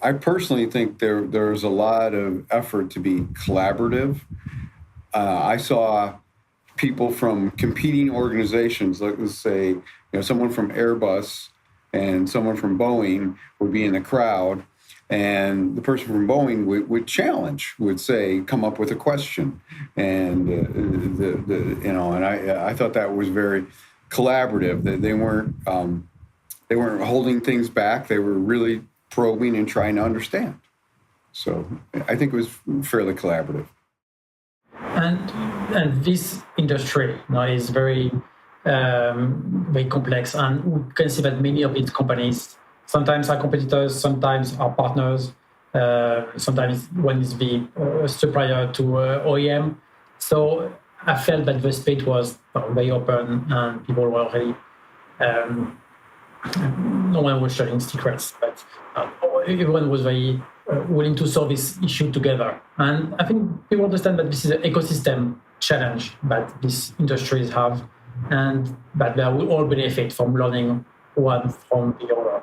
I personally think there's a lot of effort to be collaborative. I saw people from competing organizations, like let's say, someone from Airbus and someone from Boeing would be in the crowd, and the person from Boeing would challenge, would say, come up with a question, and and I thought that was very collaborative. That they weren't holding things back. They were really probing and trying to understand. So I think it was fairly collaborative. And this industry now is very complex, and we can see that many of these companies sometimes are competitors, sometimes are partners, sometimes one is the supplier to OEM. So I felt that the space was very open, and people were already no one was sharing secrets, but everyone was very willing to solve this issue together. And I think people understand that this is an ecosystem challenge that these industries have, and that they will all benefit from learning one from the other.